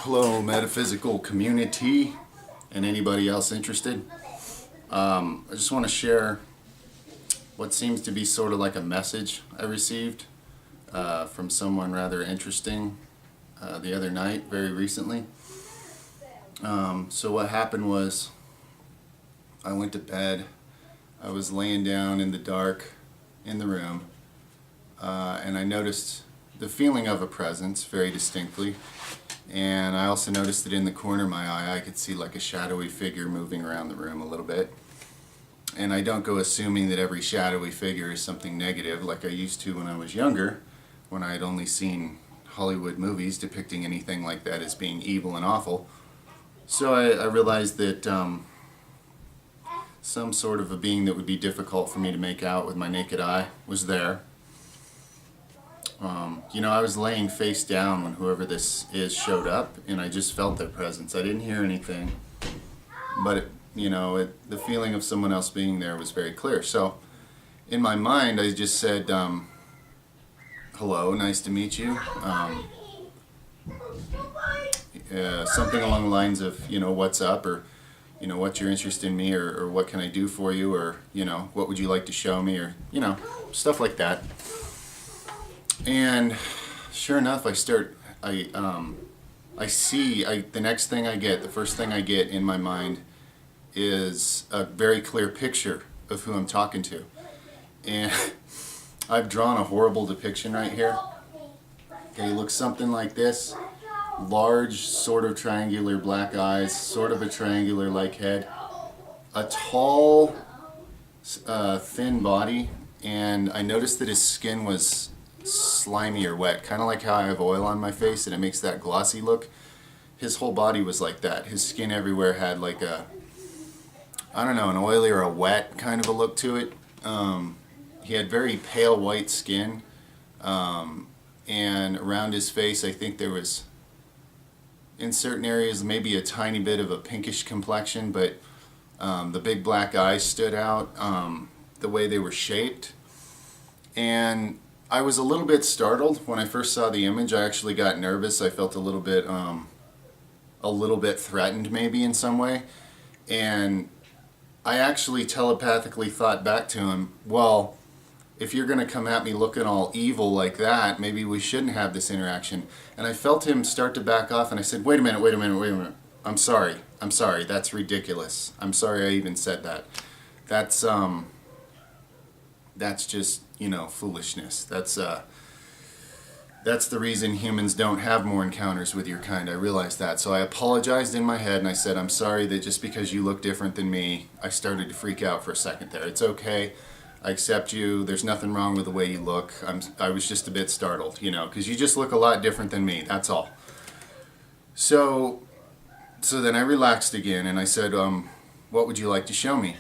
Hello, metaphysical community and anybody else interested. I just want to share what seems to be sort of like a message I received from someone rather interesting the other night, very recently. So what happened was I went to bed. I was laying down in the dark in the room, and I noticed the feeling of a presence very distinctly. And I also noticed that in the corner of my eye I could see like a shadowy figure moving around the room a little bit. And I don't go assuming that every shadowy figure is something negative like I used to when I was younger, when I had only seen Hollywood movies depicting anything like that as being evil and awful. So I realized that some sort of a being that would be difficult for me to make out with my naked eye was there. I was laying face down when whoever this is showed up, and I just felt their presence. I didn't hear anything, but the feeling of someone else being there was very clear. So in my mind I just said, hello, nice to meet you. Something along the lines of, what's up, or what's your interest in me, or what can I do for you, or what would you like to show me, or stuff like that. And sure enough, the first thing I get in my mind is a very clear picture of who I'm talking to. And I've drawn a horrible depiction right here. Okay, it looks something like this. Large, sort of triangular black eyes, sort of a triangular-like head. A tall, thin body, and I noticed that his skin was slimy or wet, kind of like how I have oil on my face and it makes that glossy look. His whole body was like that. His skin everywhere had like an oily or a wet kind of a look to it. He had very pale white skin, and around his face I think there was, in certain areas, maybe a tiny bit of a pinkish complexion, but the big black eyes stood out, the way they were shaped. And I was a little bit startled when I first saw the image. I actually got nervous. I felt a little bit threatened maybe in some way. And I actually telepathically thought back to him, well, if you're going to come at me looking all evil like that, maybe we shouldn't have this interaction. And I felt him start to back off, and I said, wait a minute. I'm sorry. That's ridiculous. I'm sorry I even said that. That's just, foolishness. That's the reason humans don't have more encounters with your kind. I realized that. So I apologized in my head, and I said, I'm sorry that just because you look different than me, I started to freak out for a second there. It's okay. I accept you. There's nothing wrong with the way you look. I was just a bit startled, because you just look a lot different than me. That's all. So then I relaxed again, and I said, what would you like to show me?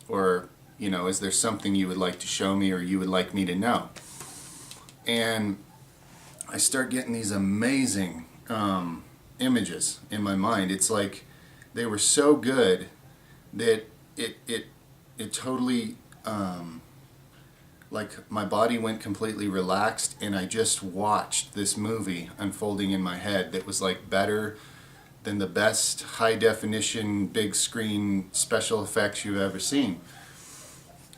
Or, is there something you would like to show me or you would like me to know? And I start getting these amazing images in my mind. It's like they were so good that it totally, like my body went completely relaxed, and I just watched this movie unfolding in my head that was like better than the best high definition big screen special effects you've ever seen.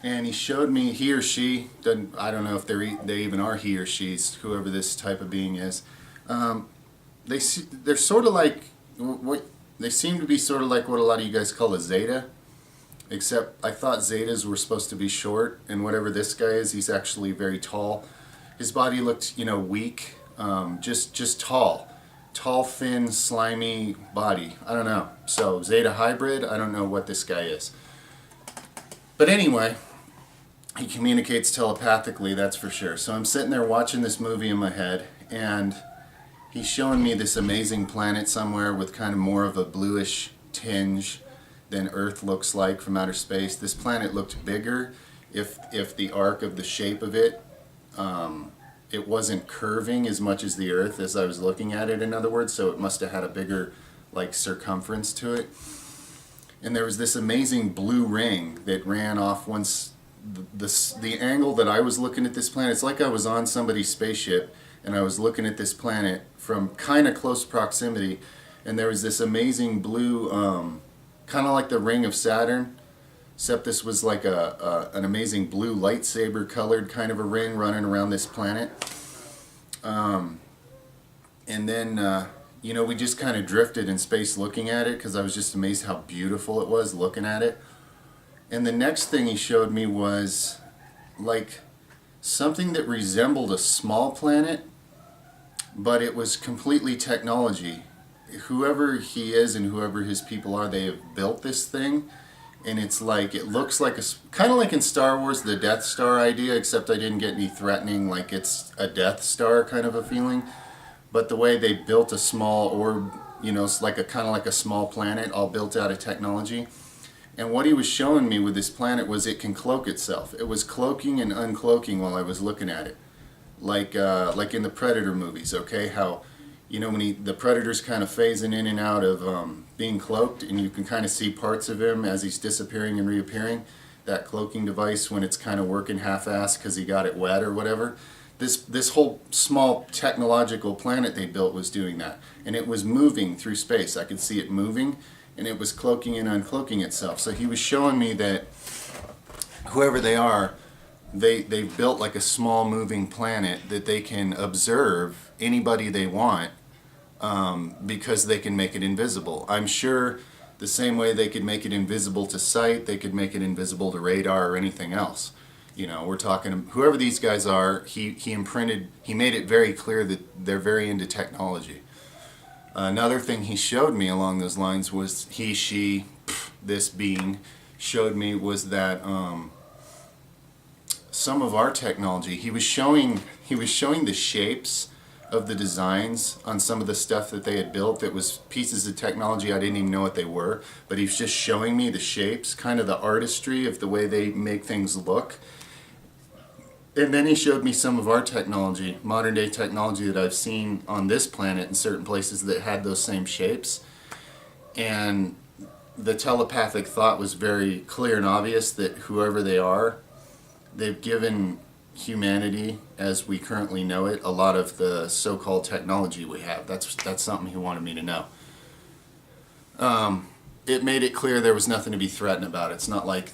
And he showed me, he or she, I don't know if they even are he or she's, whoever this type of being is. They're sort of like, they seem to be sort of like what a lot of you guys call a Zeta, except I thought Zetas were supposed to be short, and whatever this guy is, he's actually very tall. His body looked, weak, just tall. Tall, thin, slimy body. I don't know. So, Zeta hybrid, I don't know what this guy is. But anyway, he communicates telepathically, that's for sure. So I'm sitting there watching this movie in my head, and he's showing me this amazing planet somewhere with kind of more of a bluish tinge than Earth looks like from outer space. This planet looked bigger if the arc of the shape of it, it wasn't curving as much as the Earth as I was looking at it, in other words, so it must have had a bigger circumference to it. And there was this amazing blue ring that ran off once the angle that I was looking at this planet. It's like I was on somebody's spaceship and I was looking at this planet from kind of close proximity, and there was this amazing blue, kind of like the ring of Saturn, except this was like an amazing blue lightsaber colored kind of a ring running around this planet. And then, you know, we just kind of drifted in space looking at it because I was just amazed how beautiful it was looking at it. And the next thing he showed me was like something that resembled a small planet, but it was completely technology. Whoever he is and whoever his people are, they have built this thing, and it's like, it looks like a, kind of like in Star Wars, the Death Star idea, except I didn't get any threatening, like it's a Death Star kind of a feeling. But the way they built a small orb, you know, it's like a kind of like a small planet, all built out of technology. And what he was showing me with this planet was it can cloak itself. It was cloaking and uncloaking while I was looking at it, like in the Predator movies. Okay, how, you know, when the Predator's kind of phasing in and out of being cloaked, and you can kind of see parts of him as he's disappearing and reappearing. That cloaking device when it's kind of working half-assed because he got it wet or whatever. This whole small technological planet they built was doing that, and it was moving through space. I could see it moving, and it was cloaking and uncloaking itself. So he was showing me that whoever they are, they've built like a small moving planet that they can observe anybody they want, because they can make it invisible. I'm sure the same way they could make it invisible to sight, they could make it invisible to radar or anything else. You know, we're talking, whoever these guys are, he made it very clear that they're very into technology. Another thing he showed me along those lines was this being showed me was that some of our technology, he was showing the shapes of the designs on some of the stuff that they had built that was pieces of technology I didn't even know what they were, but he was just showing me the shapes, kind of the artistry of the way they make things look. And then he showed me some of our technology, modern day technology that I've seen on this planet in certain places that had those same shapes. And the telepathic thought was very clear and obvious that whoever they are, they've given humanity as we currently know it a lot of the so-called technology we have. That's something he wanted me to know. It made it clear there was nothing to be threatened about. It's not like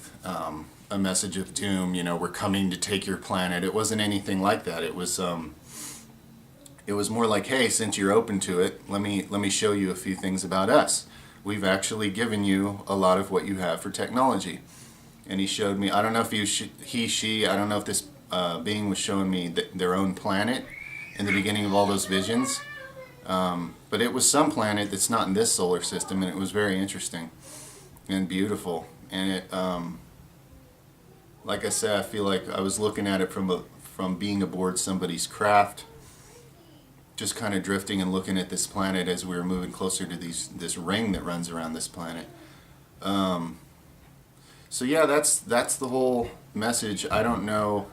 a message of doom, you know, we're coming to take your planet. It wasn't anything like that. It was more like, hey, since you're open to it, let me show you a few things about us. We've actually given you a lot of what you have for technology. And he showed me, I don't know if I don't know if this being was showing me their own planet in the beginning of all those visions. But it was some planet that's not in this solar system, and it was very interesting and beautiful. And it, like I said, I feel like I was looking at it from being aboard somebody's craft, just kind of drifting and looking at this planet as we were moving closer to this ring that runs around this planet. So yeah, that's the whole message. I don't know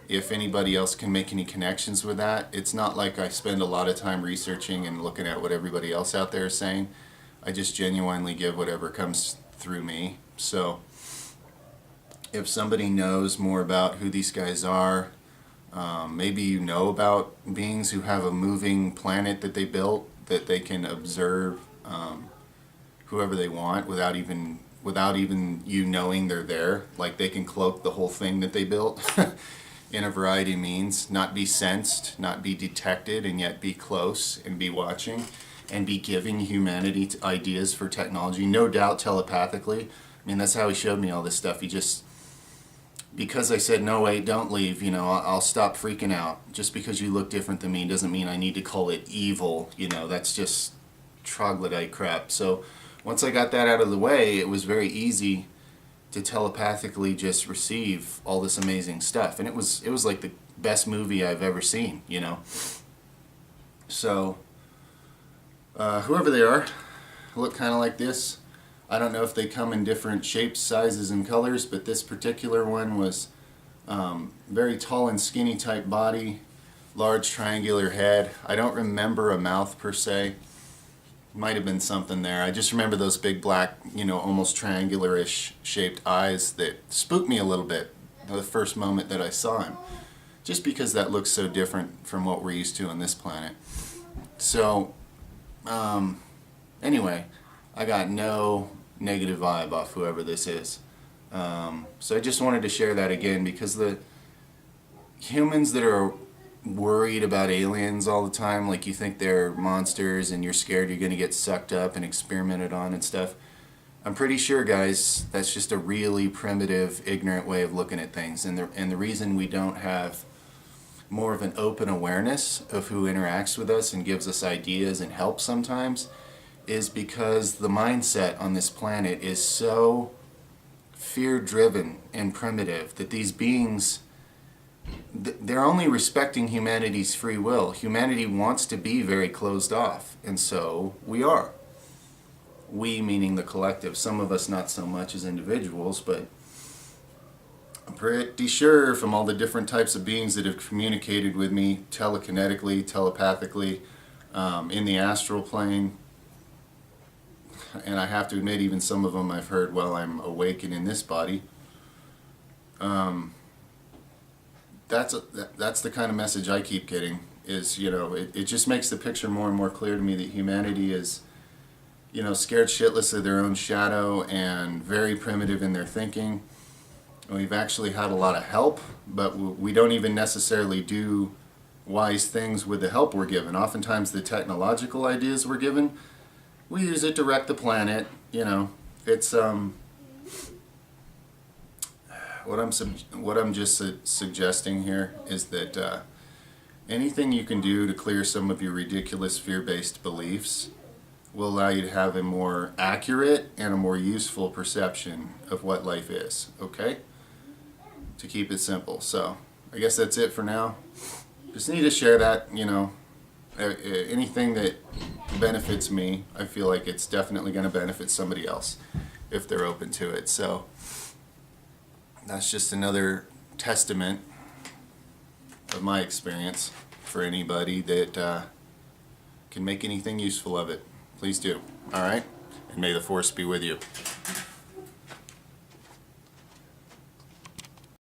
if anybody else can make any connections with that. It's not like I spend a lot of time researching and looking at what everybody else out there is saying. I just genuinely give whatever comes through me. So if somebody knows more about who these guys are, maybe you know about beings who have a moving planet that they built that they can observe whoever they want without even you knowing they're there. Like they can cloak the whole thing that they built in a variety of means, not be sensed, not be detected, and yet be close and be watching and be giving humanity ideas for technology, no doubt telepathically. I mean, that's how he showed me all this stuff. He just, because I said, no, wait, don't leave, you know, I'll stop freaking out. Just because you look different than me doesn't mean I need to call it evil, you know, that's just troglodyte crap. So once I got that out of the way, it was very easy to telepathically just receive all this amazing stuff. And it was like the best movie I've ever seen, you know. So, whoever they are, look kind of like this. I don't know if they come in different shapes, sizes, and colors, but this particular one was very tall and skinny type body, large triangular head. I don't remember a mouth per se. Might have been something there. I just remember those big black, you know, almost triangular-ish shaped eyes that spooked me a little bit the first moment that I saw him. just because that looks so different from what we're used to on this planet. So, anyway, I got no negative vibe off whoever this is. So I just wanted to share that again, because the humans that are worried about aliens all the time, like you think they're monsters and you're scared you're going to get sucked up and experimented on and stuff, I'm pretty sure, guys, that's just a really primitive, ignorant way of looking at things. And the reason we don't have more of an open awareness of who interacts with us and gives us ideas and help sometimes is because the mindset on this planet is so fear-driven and primitive that these beings, they're only respecting humanity's free will. Humanity wants to be very closed off, and so we are. We meaning the collective. Some of us not so much as individuals, but I'm pretty sure from all the different types of beings that have communicated with me telekinetically, telepathically, in the astral plane, and I have to admit, even some of them I've heard while I'm awake and in this body. That's the kind of message I keep getting. Is, you know, it just makes the picture more and more clear to me that humanity is, you know, scared shitless of their own shadow and very primitive in their thinking. We've actually had a lot of help, but we don't even necessarily do wise things with the help we're given. Oftentimes the technological ideas we're given, we use it to wreck the planet. You know, it's what I'm just suggesting here is that anything you can do to clear some of your ridiculous fear-based beliefs will allow you to have a more accurate and a more useful perception of what life is, okay? To keep it simple. So, I guess that's it for now. Just need to share that, you know, anything that benefits me, I feel like it's definitely going to benefit somebody else if they're open to it. So, that's just another testament of my experience for anybody that can make anything useful of it. Please do. All right? And may the force be with you.